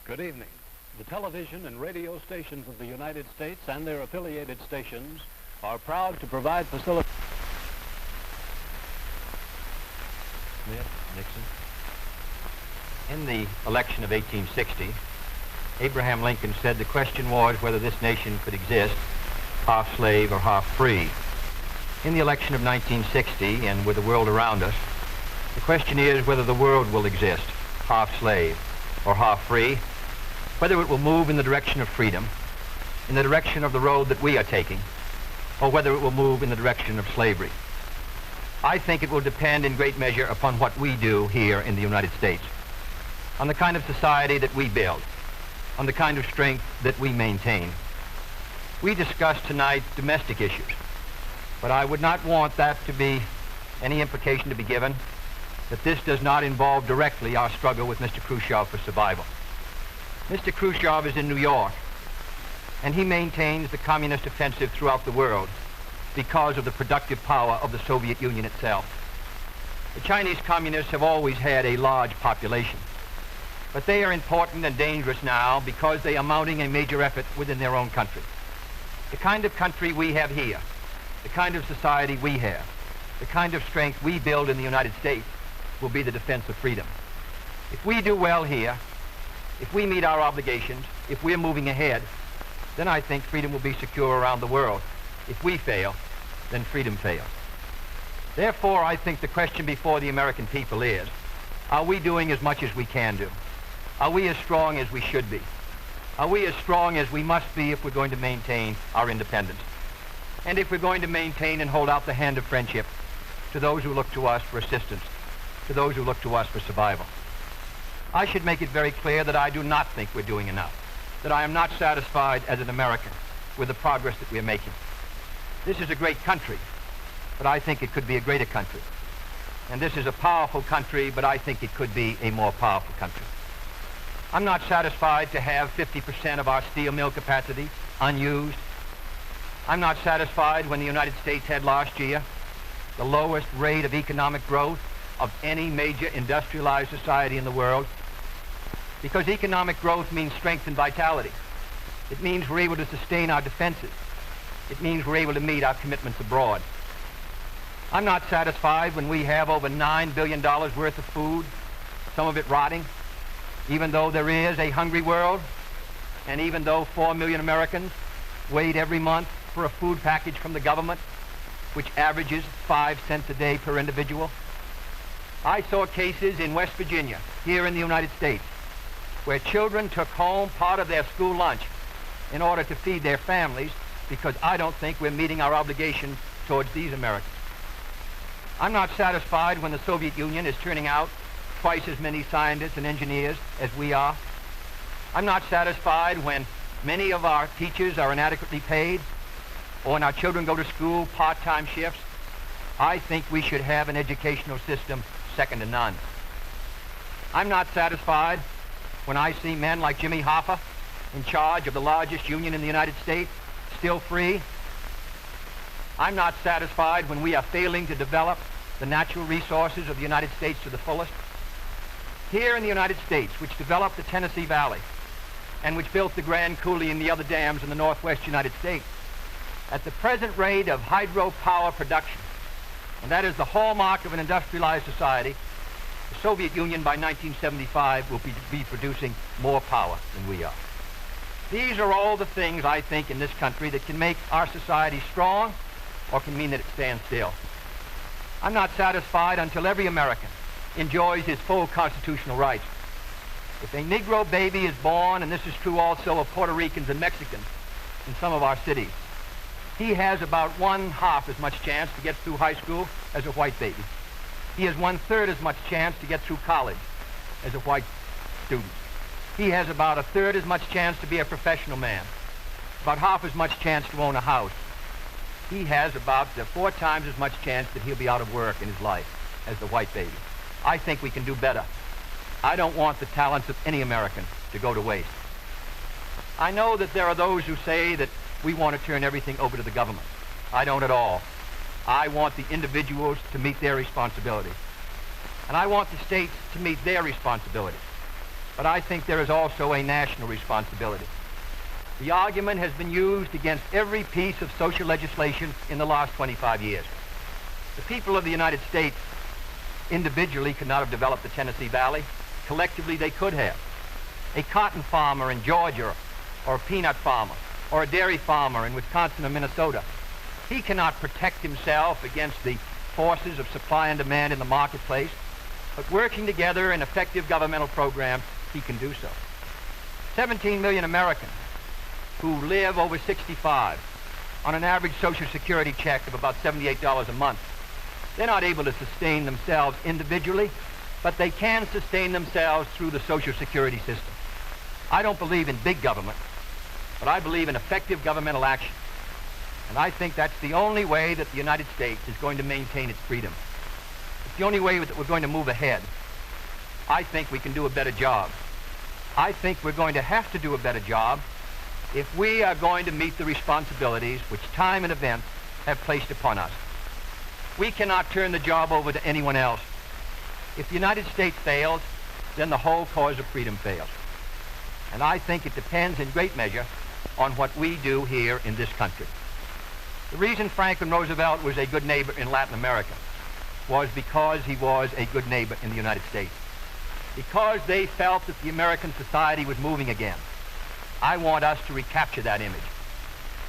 Good evening. The television and radio stations of the United States and their affiliated stations are proud to provide facilities. Smith, Nixon. In the election of 1860, Abraham Lincoln said the question was whether this nation could exist half slave or half free. In the election of 1960, and with the world around us, the question is whether the world will exist half slave or half free, whether it will move in the direction of freedom, in the direction of the road that we are taking, or whether it will move in the direction of slavery. I think it will depend in great measure upon what we do here in the United States, on the kind of society that we build, on the kind of strength that we maintain. We discussed tonight domestic issues, but I would not want that to be any implication to be given that this does not involve directly our struggle with Mr. Khrushchev for survival. Mr. Khrushchev is in New York, and he maintains the communist offensive throughout the world because of the productive power of the Soviet Union itself. The Chinese communists have always had a large population, but they are important and dangerous now because they are mounting a major effort within their own country. The kind of country we have here, the kind of society we have, the kind of strength we build in the United States will be the defense of freedom. If we do well here, if we meet our obligations, if we're moving ahead, then I think freedom will be secure around the world. If we fail, then freedom fails. Therefore, I think the question before the American people is, are we doing as much as we can do? Are we as strong as we should be? Are we as strong as we must be if we're going to maintain our independence? And if we're going to maintain and hold out the hand of friendship to those who look to us for assistance, to those who look to us for survival? I should make it very clear that I do not think we're doing enough, that I am not satisfied as an American with the progress that we're making. This is a great country, but I think it could be a greater country. And this is a powerful country, but I think it could be a more powerful country. I'm not satisfied to have 50% of our steel mill capacity unused. I'm not satisfied when the United States had last year the lowest rate of economic growth of any major industrialized society in the world, because economic growth means strength and vitality. It means we're able to sustain our defenses. It means we're able to meet our commitments abroad. I'm not satisfied when we have over $9 billion worth of food, some of it rotting, even though there is a hungry world, and even though 4 million Americans wait every month for a food package from the government, which averages 5 cents a day per individual. I saw cases in West Virginia, here in the United States, where children took home part of their school lunch in order to feed their families, because I don't think we're meeting our obligation towards these Americans. I'm not satisfied when the Soviet Union is turning out twice as many scientists and engineers as we are. I'm not satisfied when many of our teachers are inadequately paid, or when our children go to school part-time shifts. I think we should have an educational system second to none. I'm not satisfied when I see men like Jimmy Hoffa in charge of the largest union in the United States, still free. I'm not satisfied when we are failing to develop the natural resources of the United States to the fullest. Here in the United States, which developed the Tennessee Valley and which built the Grand Coulee and the other dams in the northwest United States, at the present rate of hydropower production, and that is the hallmark of an industrialized society, the Soviet Union by 1975 will be producing more power than we are. These are all the things, I think, in this country that can make our society strong or can mean that it stands still. I'm not satisfied until every American enjoys his full constitutional rights. If a Negro baby is born, and this is true also of Puerto Ricans and Mexicans in some of our cities, he has about 1/2 as much chance to get through high school as a white baby. He has 1/3 as much chance to get through college as a white student. He has about 1/3 as much chance to be a professional man, about 1/2 as much chance to own a house. He has about 4 times as much chance that he'll be out of work in his life as the white baby. I think we can do better. I don't want the talents of any American to go to waste. I know that there are those who say that we want to turn everything over to the government. I don't at all. I want the individuals to meet their responsibilities. And I want the states to meet their responsibilities. but I think there is also a national responsibility. The argument has been used against every piece of social legislation in the last 25 years. The people of the United States individually could not have developed the Tennessee Valley. Collectively, they could have. A cotton farmer in Georgia, or a peanut farmer, or a dairy farmer in Wisconsin or Minnesota, he cannot protect himself against the forces of supply and demand in the marketplace, but working together in effective governmental programs, he can do so. 17 million Americans who live over 65 on an average Social Security check of about $78 a month. They're not able to sustain themselves individually, but they can sustain themselves through the Social Security system. I don't believe in big government, but I believe in effective governmental action. And I think that's the only way that the United States is going to maintain its freedom. It's the only way that we're going to move ahead. I think we can do a better job. I think we're going to have to do a better job if we are going to meet the responsibilities which time and events have placed upon us. We cannot turn the job over to anyone else. If the United States fails, then the whole cause of freedom fails. And I think it depends in great measure on what we do here in this country. The reason Franklin Roosevelt was a good neighbor in Latin America was because he was a good neighbor in the United States. Because they felt that the American society was moving again. I want us to recapture that image.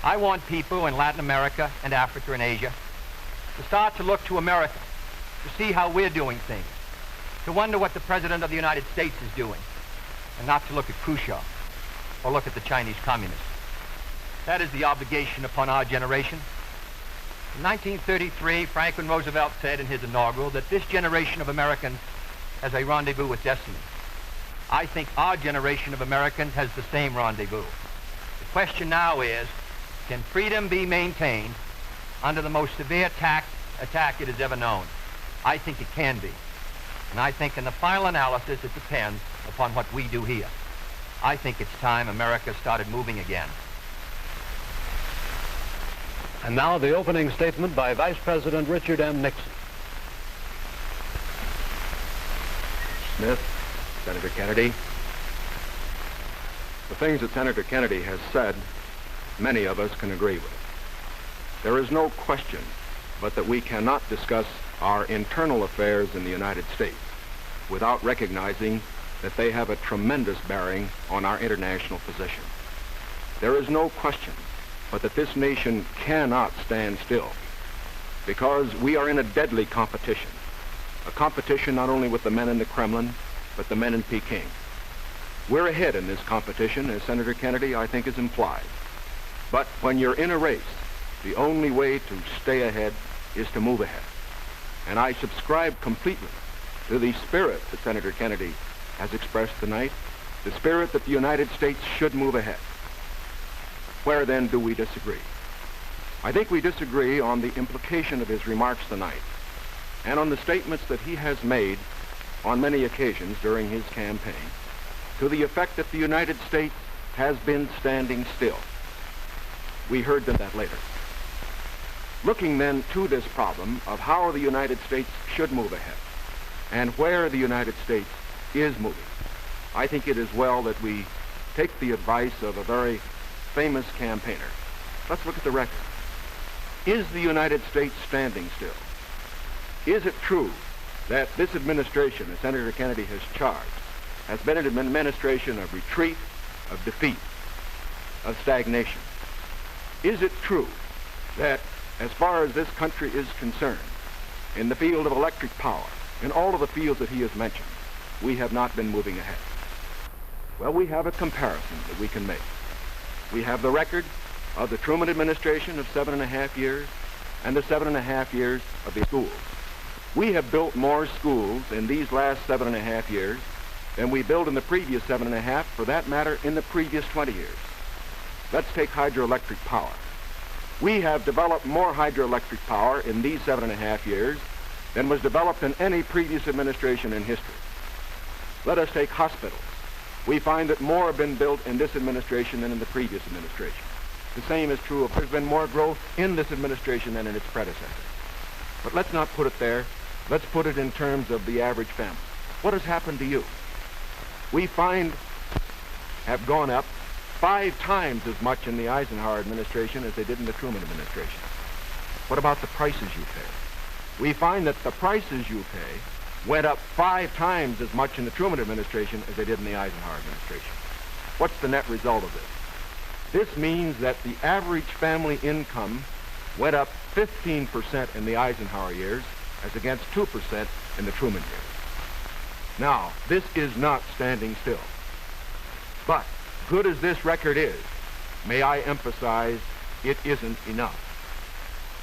I want people in Latin America and Africa and Asia to start to look to America, to see how we're doing things, to wonder what the President of the United States is doing, and not to look at Khrushchev or look at the Chinese communists. That is the obligation upon our generation. In 1933, Franklin Roosevelt said in his inaugural that this generation of Americans has a rendezvous with destiny. I think our generation of Americans has the same rendezvous. The question now is, can freedom be maintained under the most severe attack it has ever known? I think it can be. And I think in the final analysis, it depends upon what we do here. I think it's time America started moving again. And now the opening statement by Vice President Richard M. Nixon. Smith, Senator Kennedy, the things that Senator Kennedy has said, many of us can agree with. There is no question but that we cannot discuss our internal affairs in the United States without recognizing that they have a tremendous bearing on our international position. There is no question but that this nation cannot stand still because we are in a deadly competition, a competition not only with the men in the Kremlin, but the men in Peking. We're ahead in this competition, as Senator Kennedy, I think, has implied. But when you're in a race, the only way to stay ahead is to move ahead. And I subscribe completely to the spirit that Senator Kennedy has expressed tonight, the spirit that the United States should move ahead. Where then do we disagree? I think we disagree on the implication of his remarks tonight and on the statements that he has made on many occasions during his campaign to the effect that the United States has been standing still. We heard that later. Looking then to this problem of how the United States should move ahead and where the United States is moving, I think it is well that we take the advice of a very famous campaigner. Let's look at the record. Is the United States standing still? Is it true that this administration, as Senator Kennedy has charged, has been an administration of retreat, of defeat, of stagnation? Is it true that as far as this country is concerned, in the field of electric power, in all of the fields that he has mentioned, we have not been moving ahead? Well, we have a comparison that we can make. We have the record of the Truman administration of 7.5 years and the 7.5 years of the schools. We have built more schools in these last 7.5 years than we built in the previous 7.5, for that matter, in the previous 20 years. Let's take hydroelectric power. We have developed more hydroelectric power in these 7.5 years than was developed in any previous administration in history. Let us take hospitals. We find that more have been built in this administration than in the previous administration. The same is true of there's been more growth in this administration than in its predecessor. But let's not put it there. Let's put it in terms of the average family. What has happened to you? we find have gone up 5 times as much in the Eisenhower administration as they did in the Truman administration. What about the prices you pay? We find that the prices you pay went up 5 times as much in the Truman administration as they did in the Eisenhower administration. What's the net result of this? This means that the average family income went up 15% in the Eisenhower years as against 2% in the Truman years. Now, this is not standing still. But good as this record is, may I emphasize, it isn't enough.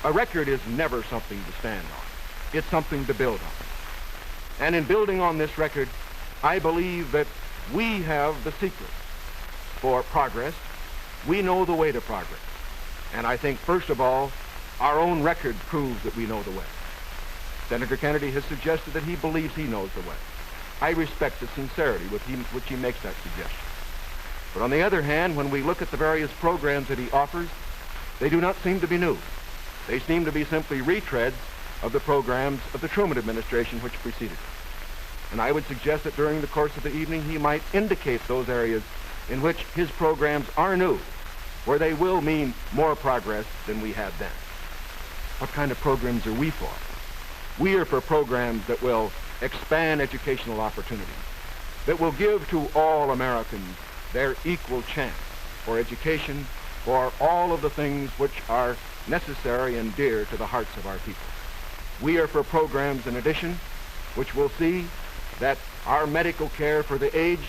A record is never something to stand on. It's something to build on. And in building on this record, I believe that we have the secret for progress. We know the way to progress. And I think, first of all, our own record proves that we know the way. Senator Kennedy has suggested that he believes he knows the way. I respect the sincerity with which he makes that suggestion. But on the other hand, when we look at the various programs that he offers, they do not seem to be new. They seem to be simply retreads of the programs of the Truman administration which preceded it. And I would suggest that during the course of the evening he might indicate those areas in which his programs are new, where they will mean more progress than we had then. What kind of programs are we for? We are for programs that will expand educational opportunities, that will give to all Americans their equal chance for education, for all of the things which are necessary and dear to the hearts of our people. We are for programs, in addition, which will see that our medical care for the aged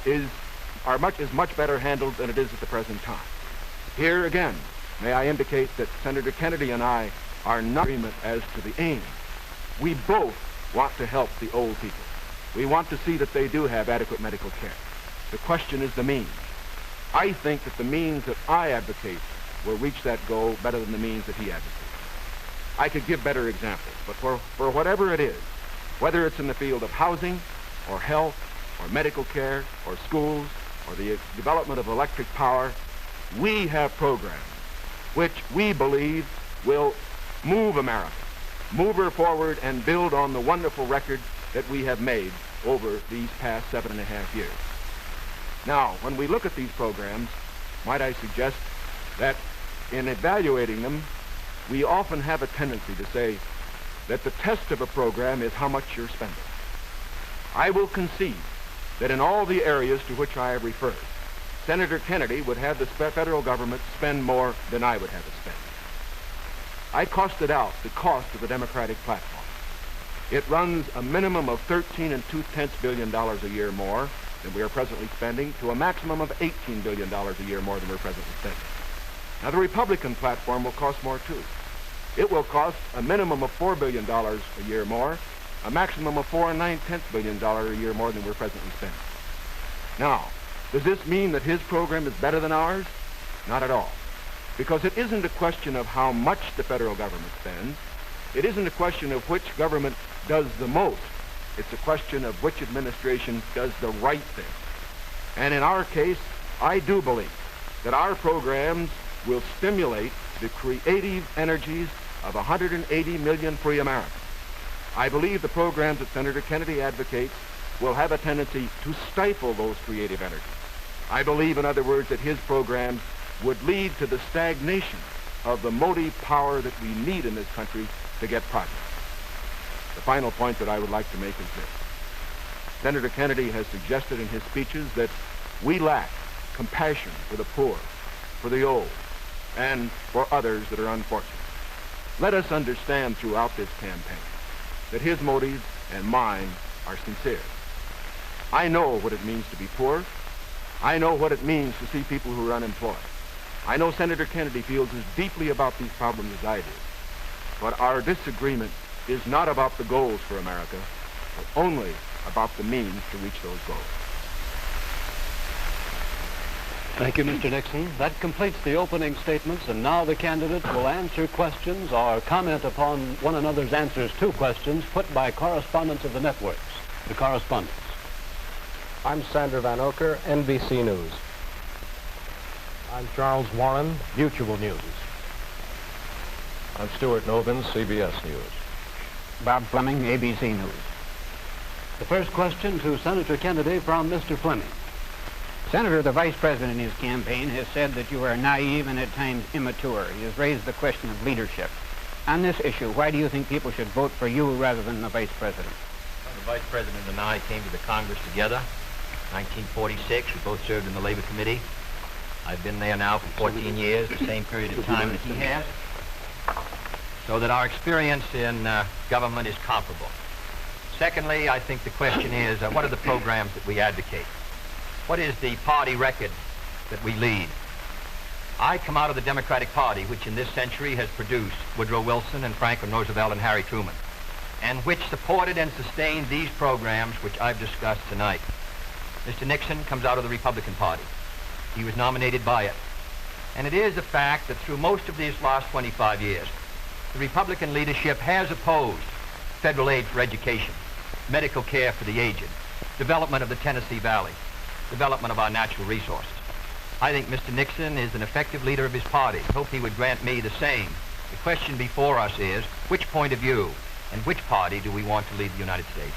is much better handled than it is at the present time. Here again, may I indicate that Senator Kennedy and I are not in agreement as to the aim. We both want to help the old people. We want to see that they do have adequate medical care. The question is the means. I think that the means that I advocate will reach that goal better than the means that he advocates. I could give better examples, but for whatever it is, whether it's in the field of housing or health or medical care or schools or the development of electric power, we have programs which we believe will move America, move her forward and build on the wonderful record that we have made over these past 7.5 years. Now, when we look at these programs, might I suggest that in evaluating them, we often have a tendency to say that the test of a program is how much you're spending. I will concede that in all the areas to which I have referred, Senator Kennedy would have the federal government spend more than I would have it spend. I costed out the cost of the Democratic platform. It runs a minimum of $13.2 billion a year more than we are presently spending to a maximum of $18 billion a year more than we're presently spending. Now, the Republican platform will cost more, too. It will cost a minimum of $4 billion a year more, a maximum of $4.9 billion a year more than we're presently spending. Now, does this mean that his program is better than ours? Not at all. Because it isn't a question of how much the federal government spends. It isn't a question of which government does the most. It's a question of which administration does the right thing. And in our case, I do believe that our programs will stimulate the creative energies of 180 million free Americans. I believe the programs that Senator Kennedy advocates will have a tendency to stifle those creative energies. I believe, in other words, that his programs would lead to the stagnation of the motive power that we need in this country to get progress. The final point that I would like to make is this. Senator Kennedy has suggested in his speeches that we lack compassion for the poor, for the old, and for others that are unfortunate. Let us understand throughout this campaign that his motives and mine are sincere. I know what it means to be poor. I know what it means to see people who are unemployed. I know Senator Kennedy feels as deeply about these problems as I do. But our disagreement is not about the goals for America, but only about the means to reach those goals. Thank you, Mr. Nixon. That completes the opening statements, and now the candidates will answer questions or comment upon one another's answers to questions put by correspondents of the networks. The correspondents. I'm Sander Van Oker, NBC News. I'm Charles Warren, Mutual News. I'm Stuart Novin, CBS News. Bob Fleming, ABC News. The first question to Senator Kennedy from Mr. Fleming. Senator, the Vice President in his campaign has said that you are naive and at times immature. He has raised the question of leadership. On this issue, why do you think people should vote for you rather than the Vice President? Well, the Vice President and I came to the Congress together in 1946. We both served in the Labor Committee. I've been there now for 14 years, the same period of time that he has, so that our experience in government is comparable. Secondly, I think the question is, what are the programs that we advocate? What is the party record that we lead? I come out of the Democratic Party, which in this century has produced Woodrow Wilson and Franklin Roosevelt and Harry Truman, and which supported and sustained these programs which I've discussed tonight. Mr. Nixon comes out of the Republican Party. He was nominated by it. And it is a fact that through most of these last 25 years, the Republican leadership has opposed federal aid for education, medical care for the aged, development of the Tennessee Valley, development of our natural resources. I think Mr. Nixon is an effective leader of his party. I hope he would grant me the same. The question before us is, which point of view and which party do we want to lead the United States?